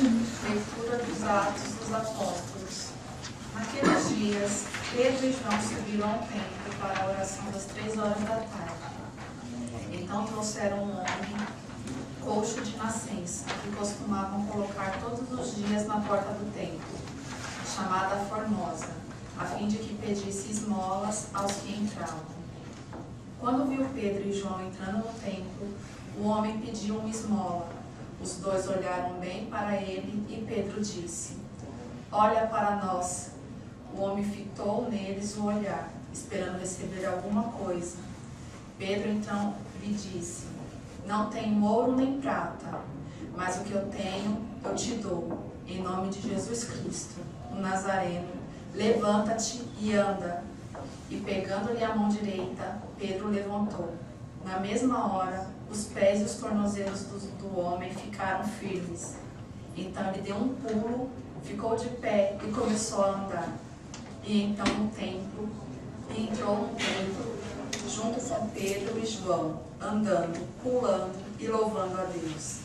Leitura dos Atos dos Apóstolos. Naqueles dias, Pedro e João subiram ao templo para a oração das 3 horas da tarde. Então trouxeram um homem coxo de nascença, que costumavam colocar todos os dias na porta do templo, chamada Formosa, a fim de que pedisse esmolas aos que entravam. Quando viu Pedro e João entrando no templo, o homem pediu uma esmola. Os dois olharam bem para ele e Pedro disse: "Olha para nós." O homem fitou neles o olhar, esperando receber alguma coisa. Pedro então lhe disse: "Não tenho ouro nem prata, mas o que eu tenho eu te dou. Em nome de Jesus Cristo, o Nazareno, levanta-te e anda." E pegando-lhe a mão direita, Pedro levantou. Na mesma hora, os pés e os tornozelos do homem ficaram firmes. Então ele deu um pulo, ficou de pé e começou a andar. E então entrou no templo, junto com Pedro e João, andando, pulando e louvando a Deus.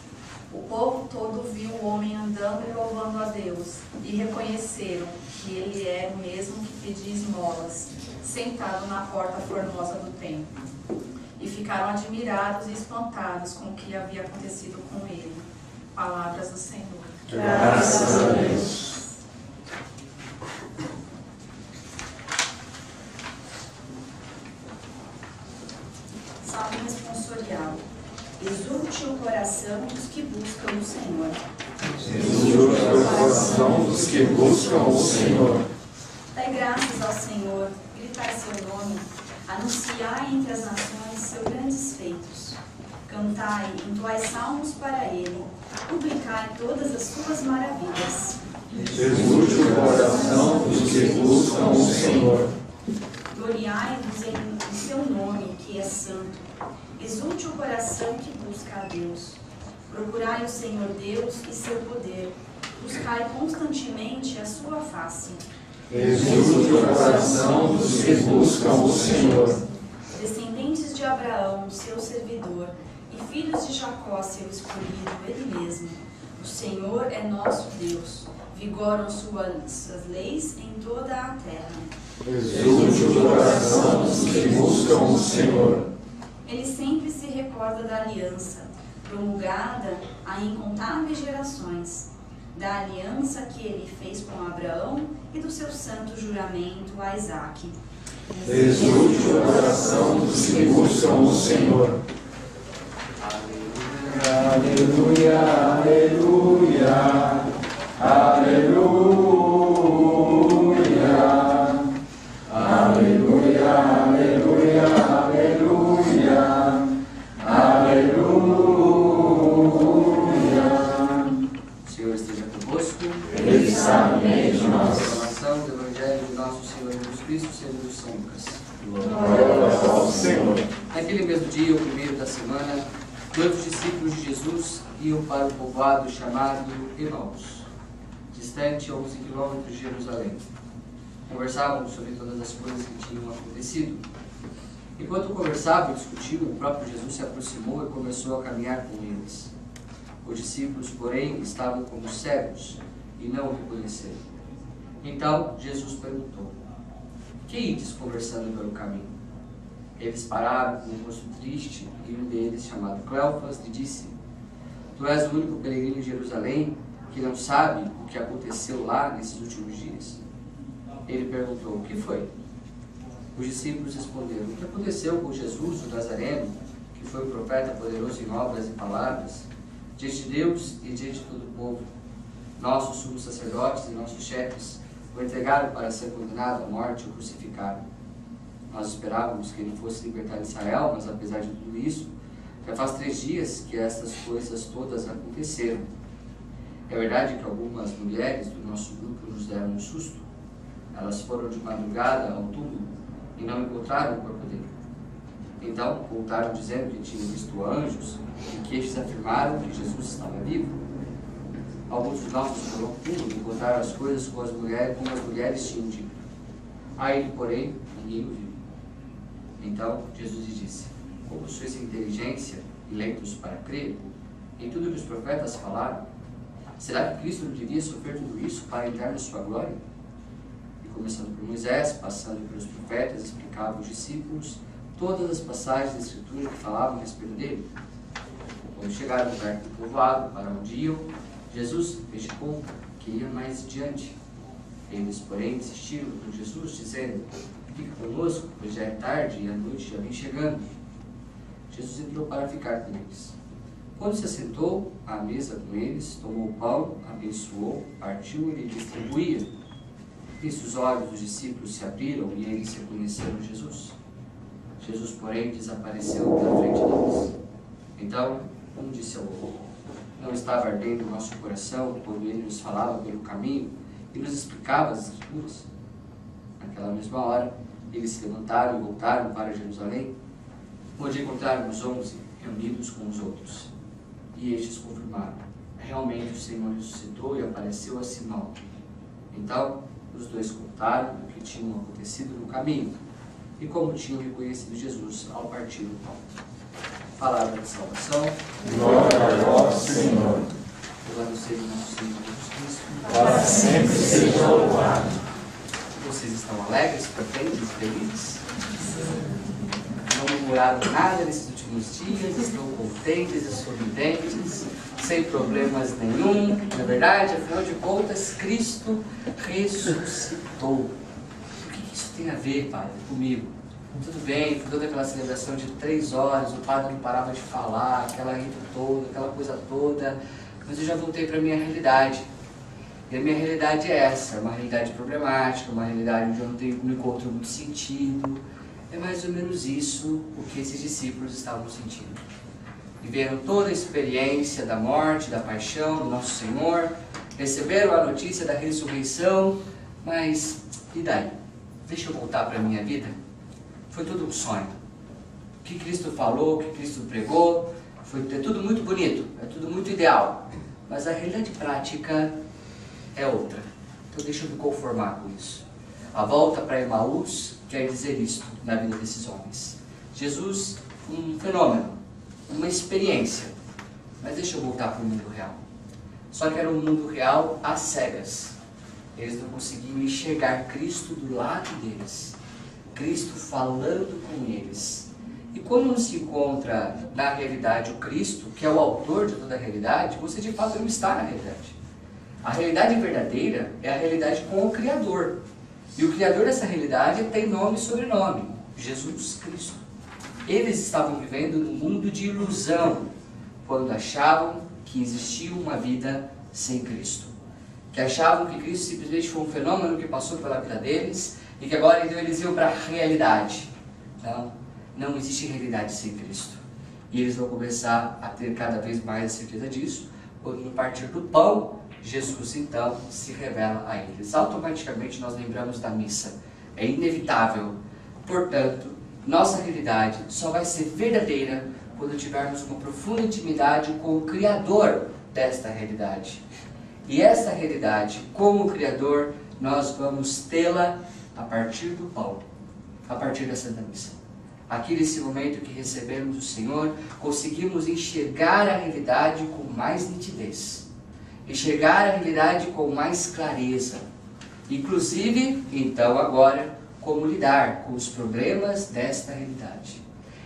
O povo todo viu o homem andando e louvando a Deus, e reconheceram que ele era o mesmo que pedia esmolas, sentado na porta formosa do templo. E ficaram admirados e espantados com o que havia acontecido com ele. Palavras do Senhor. Graças a Deus. Salmo responsorial. Exulte o coração dos que buscam o Senhor. Exulte o coração dos que buscam o Senhor. Dai graças ao Senhor, gritai seu nome, anunciai entre as nações seus grandes feitos. Cantai, entoai salmos para ele, publicai todas as suas maravilhas. Exulte o coração dos que buscam o Senhor. Gloriai-vos em seu nome, que é santo. Exulte o coração que busca a Deus. Procurai o Senhor Deus e seu poder. Buscai constantemente a sua face. Exulte o coração dos que buscam o Senhor. Descendentes de Abraão, seu servidor, e filhos de Jacó, seu escolhido, ele mesmo. O Senhor é nosso Deus. Vigoram suas leis em toda a terra. Exulte o coração dos que buscam o Senhor. Ele sempre se recorda da aliança, promulgada a incontáveis gerações, da aliança que ele fez com Abraão e do seu santo juramento a Isaque. Exulte o coração dos que buscam o Senhor. Aleluia, aleluia, aleluia, aleluia, aleluia, aleluia, aleluia. O Senhor esteja convosco. Ele está no meio de nós. Proclamação do Evangelho de nosso Senhor Jesus Cristo segundo São Lucas. Glória ao Senhor. Naquele mesmo dia, o primeiro da semana, 2 discípulos de Jesus iam para o povoado chamado Emaús, distante a 11 quilômetros de Jerusalém. Conversavam sobre todas as coisas que tinham acontecido. Enquanto conversavam e discutiam, o próprio Jesus se aproximou e começou a caminhar com eles. Os discípulos, porém, estavam como cegos e não o reconheceram. Então Jesus perguntou: "Que ides conversando pelo caminho?" Eles pararam com um rosto triste e um deles, chamado Cleofas, lhe disse: "Tu és o único peregrino em Jerusalém que não sabe o que aconteceu lá nesses últimos dias?" Ele perguntou: "O que foi?" Os discípulos responderam: "O que aconteceu com Jesus, o Nazareno, que foi um profeta poderoso em obras e palavras, diante de Deus e diante de todo o povo. Nossos sumos sacerdotes e nossos chefes o entregaram para ser condenado à morte ou crucificado. Nós esperávamos que ele fosse libertar Israel, mas apesar de tudo isso, já faz 3 dias que estas coisas todas aconteceram. É verdade que algumas mulheres do nosso grupo nos deram um susto. Elas foram de madrugada ao túmulo e não encontraram o corpo dele. Então voltaram dizendo que tinham visto anjos e que estes afirmaram que Jesus estava vivo. Alguns dos nossos foram ao túmulo e encontraram as coisas como as mulheres tinham dito. A ele, porém, ninguém o viu." Então Jesus lhe disse: "Como sois sem inteligência e lentos para crer em tudo que os profetas falaram? Será que Cristo não devia sofrer tudo isso para entrar na sua glória? E começando por Moisés, passando pelos profetas, explicava aos discípulos todas as passagens da Escritura que falavam a respeito dele. Quando chegaram perto do povoado, para onde iam, Jesus fez de conta que ia mais adiante. Eles, porém, insistiram com Jesus, dizendo: fica conosco, pois já é tarde e a noite já vem chegando. Jesus entrou para ficar com eles. Quando se assentou à mesa com eles, tomou o pão, abençoou, partiu e lhe distribuía. Nisso os olhos dos discípulos se abriram e eles reconheceram Jesus. Jesus, porém, desapareceu da frente deles. Então, um disse ao outro: não estava ardendo o nosso coração quando ele nos falava pelo caminho e nos explicava as Escrituras? Naquela mesma hora, eles se levantaram e voltaram para Jerusalém, onde encontraram os 11 reunidos com os outros. E estes confirmaram: realmente o Senhor ressuscitou e apareceu a Simão. Então, os dois contaram o que tinha acontecido no caminho e como tinham reconhecido Jesus ao partir do pão. Palavra de salvação. Glória a vós, Senhor. Louvado seja o nosso Senhor Jesus Cristo. Para sempre seja louvado. Vocês estão alegres, contentes, felizes? Não murmuraram nada nesses últimos dias, estão contentes e sorridentes, sem problemas nenhum, não é verdade? Afinal de contas, Cristo ressuscitou. O que isso tem a ver, Padre, comigo? Tudo bem, foi toda aquela celebração de 3 horas, o padre não parava de falar, aquela rita toda, aquela coisa toda, mas eu já voltei para a minha realidade. E a minha realidade é essa, uma realidade problemática, uma realidade onde eu não encontro muito sentido. É mais ou menos isso o que esses discípulos estavam sentindo. Viveram toda a experiência da morte, da paixão do nosso Senhor, receberam a notícia da ressurreição, mas e daí? Deixa eu voltar para a minha vida? Foi tudo um sonho. O que Cristo falou, o que Cristo pregou, é tudo muito bonito, é tudo muito ideal, mas a realidade prática é outra. Então deixa eu me conformar com isso. A volta para Emaús quer dizer isto na vida desses homens. Jesus, um fenômeno, uma experiência, mas deixa eu voltar para o mundo real. Só que era um mundo real às cegas. Eles não conseguiam enxergar Cristo do lado deles, Cristo falando com eles. E quando não se encontra na realidade o Cristo, que é o autor de toda a realidade, você de fato não está na realidade. A realidade verdadeira é a realidade com o Criador. E o Criador dessa realidade tem nome e sobrenome: Jesus Cristo. Eles estavam vivendo num mundo de ilusão, quando achavam que existia uma vida sem Cristo. Que achavam que Cristo simplesmente foi um fenômeno que passou pela vida deles e que agora então eles iam para a realidade. Não existe realidade sem Cristo. E eles vão começar a ter cada vez mais a certeza disso, quando no partir do pão, Jesus então se revela a eles. Automaticamente nós lembramos da missa. É inevitável. Portanto, nossa realidade só vai ser verdadeira quando tivermos uma profunda intimidade com o Criador desta realidade. E essa realidade, como o Criador, nós vamos tê-la a partir do pão, a partir da Santa Missa. Aqui nesse momento que recebemos o Senhor, conseguimos enxergar a realidade com mais nitidez, enxergar a realidade com mais clareza, inclusive, então agora, como lidar com os problemas desta realidade.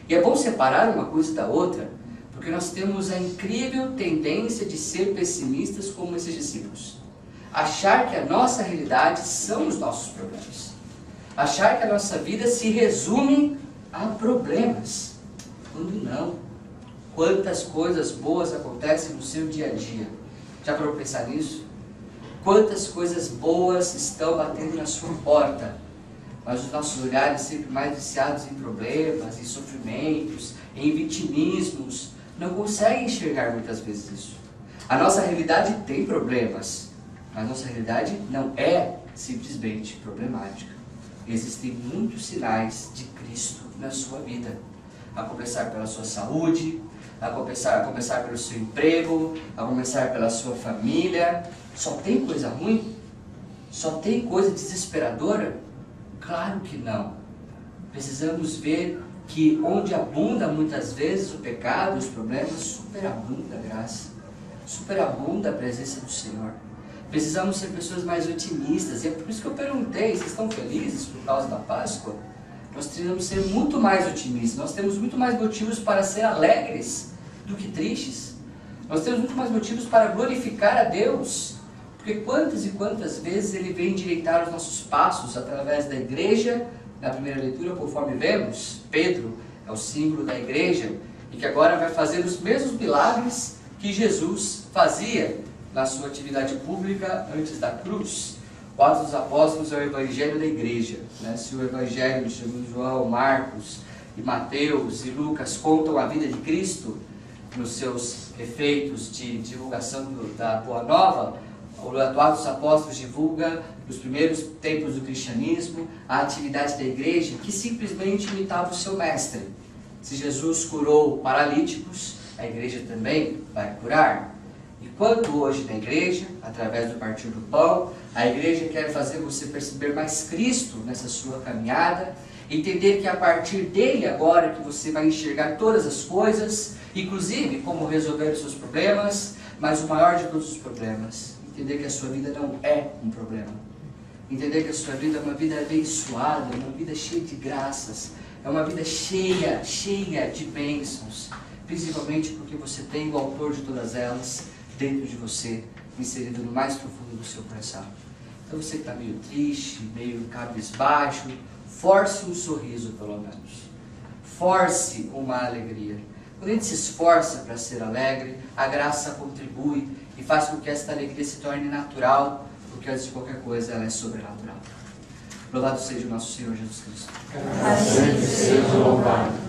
E é bom separar uma coisa da outra, porque nós temos a incrível tendência de ser pessimistas como esses discípulos. Achar que a nossa realidade são os nossos problemas. Achar que a nossa vida se resume a problemas, quando não. Quantas coisas boas acontecem no seu dia a dia? Já parou para pensar nisso? Quantas coisas boas estão batendo na sua porta? Mas os nossos olhares sempre mais viciados em problemas, em sofrimentos, em vitimismos, não conseguem enxergar muitas vezes isso. A nossa realidade tem problemas, mas nossa realidade não é simplesmente problemática. Existem muitos sinais de Cristo na sua vida, a começar pela sua saúde, a começar pelo seu emprego, a começar pela sua família. Só tem coisa ruim? Só tem coisa desesperadora? Claro que não. Precisamos ver que onde abunda muitas vezes o pecado, os problemas, superabunda a graça. superabunda a presença do Senhor. Precisamos ser pessoas mais otimistas. E é por isso que eu perguntei, vocês estão felizes por causa da Páscoa? Nós precisamos ser muito mais otimistas. Nós temos muito mais motivos para ser alegres do que tristes. Nós temos muito mais motivos para glorificar a Deus. Porque quantas e quantas vezes Ele vem endireitar os nossos passos através da igreja. Na primeira leitura, conforme vemos, Pedro é o símbolo da igreja e que agora vai fazer os mesmos milagres que Jesus fazia na sua atividade pública antes da cruz. O Atos dos Apóstolos é o evangelho da igreja, né? Se o evangelho de João, Marcos e Mateus e Lucas contam a vida de Cristo nos seus efeitos de divulgação da Boa Nova, o Atos dos Apóstolos divulga nos primeiros tempos do cristianismo a atividade da igreja que simplesmente imitava o seu mestre. Se Jesus curou paralíticos, a igreja também vai curar. E quanto hoje na igreja, através do partir do pão, a igreja quer fazer você perceber mais Cristo nessa sua caminhada, entender que a partir dele agora que você vai enxergar todas as coisas, inclusive como resolver os seus problemas, mas o maior de todos os problemas, entender que a sua vida não é um problema. Entender que a sua vida é uma vida abençoada, uma vida cheia de graças, é uma vida cheia de bênçãos, principalmente porque você tem o autor de todas elas dentro de você, inserido no mais profundo do seu coração. Então você que está meio triste, meio cabisbaixo, force um sorriso pelo menos. Force uma alegria. Quando a gente se esforça para ser alegre, a graça contribui e faz com que esta alegria se torne natural, porque antes de qualquer coisa ela é sobrenatural. Louvado seja o nosso Senhor Jesus Cristo. Sempre seja louvado.